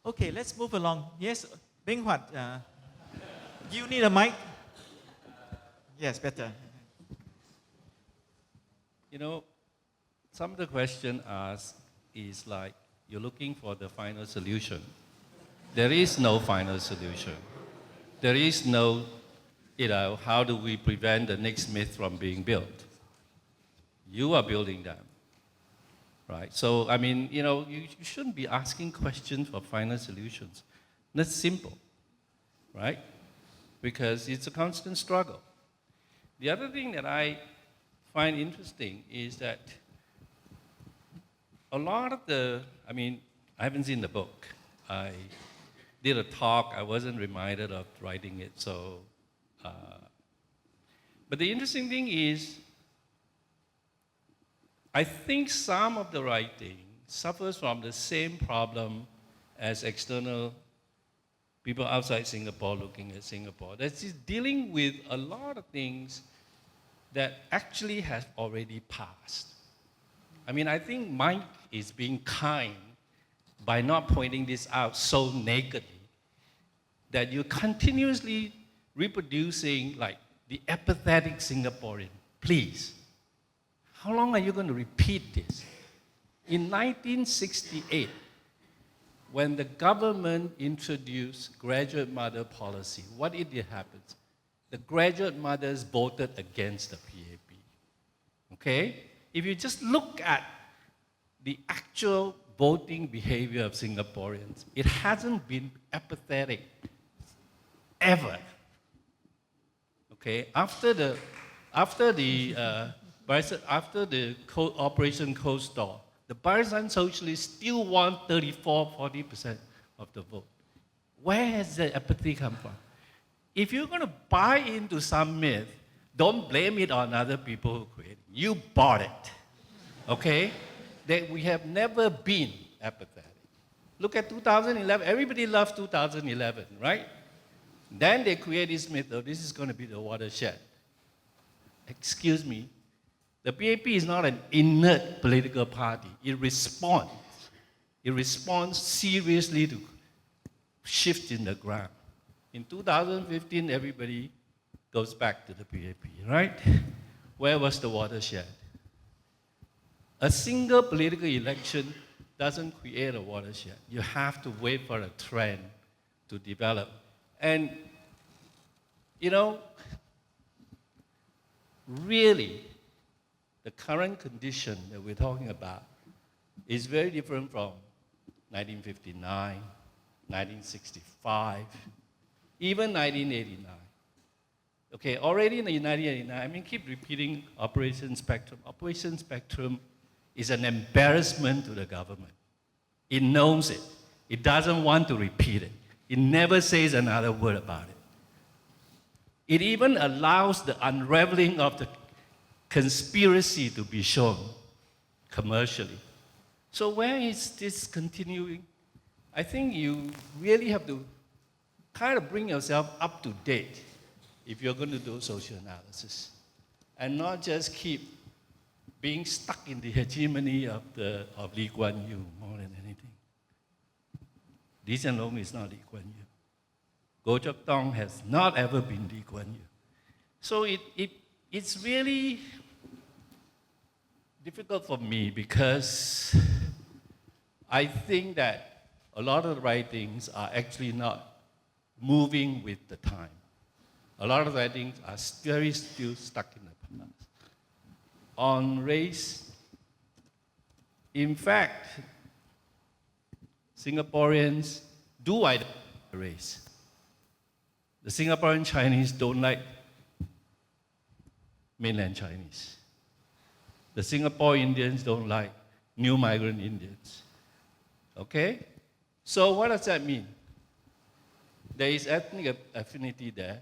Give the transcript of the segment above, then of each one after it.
Okay, let's move along. Yes, Bing Huat, you need a mic? Yes, better. You know, some of the question asked is like, you're looking for the final solution. There is no final solution. There is no, how do we prevent the next myth from being built? You are building them, right? So, I mean, you shouldn't be asking questions for final solutions. That's simple, right? Because it's a constant struggle. The other thing that I find interesting is that a lot of I haven't seen the book. I did a talk, I wasn't reminded of writing it, so. But the interesting thing is, I think some of the writing suffers from the same problem as external people outside Singapore looking at Singapore. That's dealing with a lot of things that actually have already passed. I mean, I think Mike is being kind by not pointing this out so nakedly, that you're continuously reproducing like the apathetic Singaporean. Please, how long are you going to repeat this? In 1968, when the government introduced graduate mother policy, what did happen? The graduate mothers voted against the PAP. Okay? If you just look at the actual voting behavior of Singaporeans, it hasn't been apathetic ever. Okay? After the Operation Cold Storm, the Barisan Socialists still won 34-40% of the vote. Where has the apathy come from? If you're going to buy into some myth, don't blame it on other people who created it. You bought it. Okay? That we have never been apathetic. Look at 2011. Everybody loves 2011, right? Then they create this myth, oh, this is going to be the watershed. Excuse me. The PAP is not an inert political party. It responds. It responds seriously to shifts in the ground. In 2015, everybody goes back to the PAP, right? Where was the watershed? A single political election doesn't create a watershed. You have to wait for a trend to develop. And, really, the current condition that we're talking about is very different from 1959, 1965, even 1989. Okay, already in 1989, keep repeating Operation Spectrum. Operation Spectrum is an embarrassment to the government. It knows it. It doesn't want to repeat it. It never says another word about it. It even allows the unraveling of the conspiracy to be shown commercially. So where is this continuing? I think you really have to kind of bring yourself up to date if you're going to do social analysis, and not just keep being stuck in the hegemony of Lee Kuan Yew more than anything. Lee Hsien Loong is not Lee Kuan Yew. Goh Chok Tong has not ever been Lee Kuan Yew. So it's really difficult for me because I think that a lot of the writings are actually not moving with the time. A lot of writings are still stuck in the past. On race, in fact, Singaporeans do identify race. The Singaporean Chinese don't like mainland Chinese. The Singapore Indians don't like new migrant Indians. Okay? So what does that mean? There is ethnic affinity there,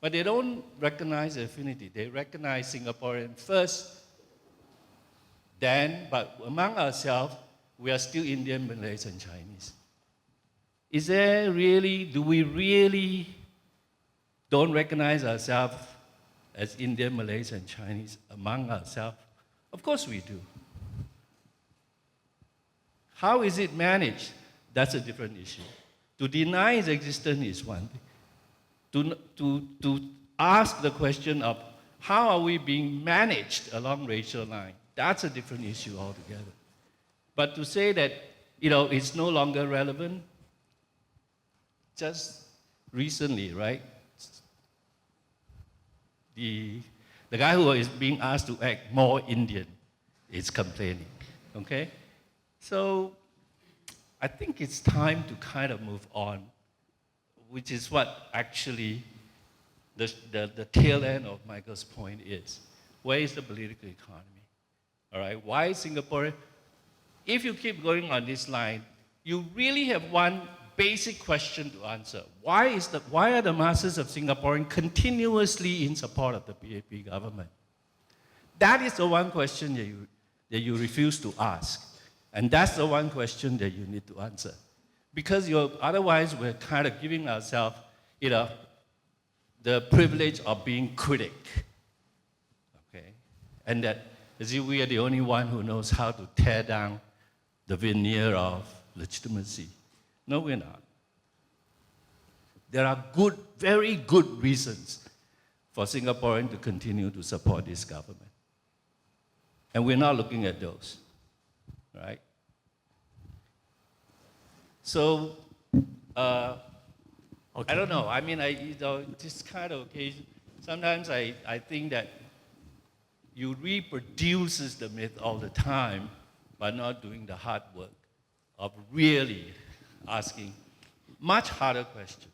but they don't recognize the affinity. They recognize Singaporean first, then, but among ourselves, we are still Indian, Malays, and Chinese. Do we really don't recognize ourselves as Indian, Malays, and Chinese among ourselves? Of course we do. How is it managed? That's a different issue. To deny its existence is one thing. To ask the question of how are we being managed along racial line, that's a different issue altogether. But to say that, it's no longer relevant, just recently, right? The guy who is being asked to act more Indian is complaining, okay? So I think it's time to kind of move on, which is what actually the tail end of Michael's point is. Where is the political economy? All right, why Singapore? If you keep going on this line, you really have one basic question to answer. Why are the masses of Singaporeans continuously in support of the PAP government? That is the one question that you refuse to ask. And that's the one question that you need to answer. Because otherwise we're kind of giving ourselves, the privilege of being critic. Okay? And that as if we are the only one who knows how to tear down the veneer of legitimacy. No, we're not. There are very good reasons for Singaporeans to continue to support this government. And we're not looking at those, right? So, I don't know. I mean, this kind of occasion, sometimes I think that you reproduces the myth all the time by not doing the hard work of really asking much harder questions,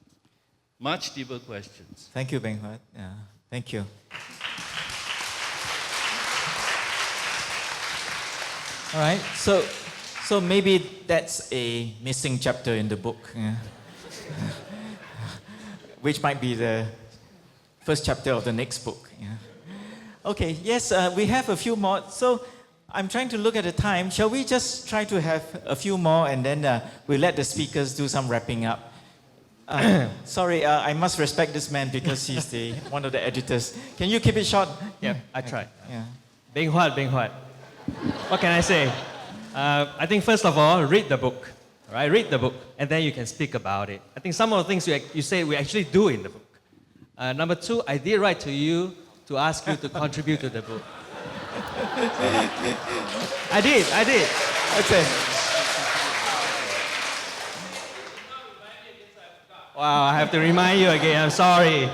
much deeper questions. Thank you, Beng Huat. Yeah, thank you. All right, so maybe that's a missing chapter in the book, yeah. Which might be the first chapter of the next book. Yeah. Okay, yes, we have a few more. So I'm trying to look at the time. Shall we just try to have a few more and then we'll let the speakers do some wrapping up? Sorry, I must respect this man because he's one of the editors. Can you keep it short? Yeah, I try. Yeah. Beng Huat. What can I say? I think first of all, read the book. Right? Read the book, and then you can speak about it. I think some of the things you say we actually do in the book. Number two, I did write to you to ask you to contribute to the book. I did. Okay. Wow, I have to remind you again. I'm sorry.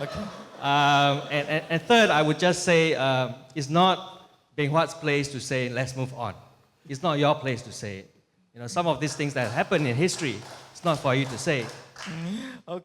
Okay. And third, I would just say it's not Beng Huat's place to say let's move on. It's not your place to say it. Some of these things that happen in history, it's not for you to say. Okay.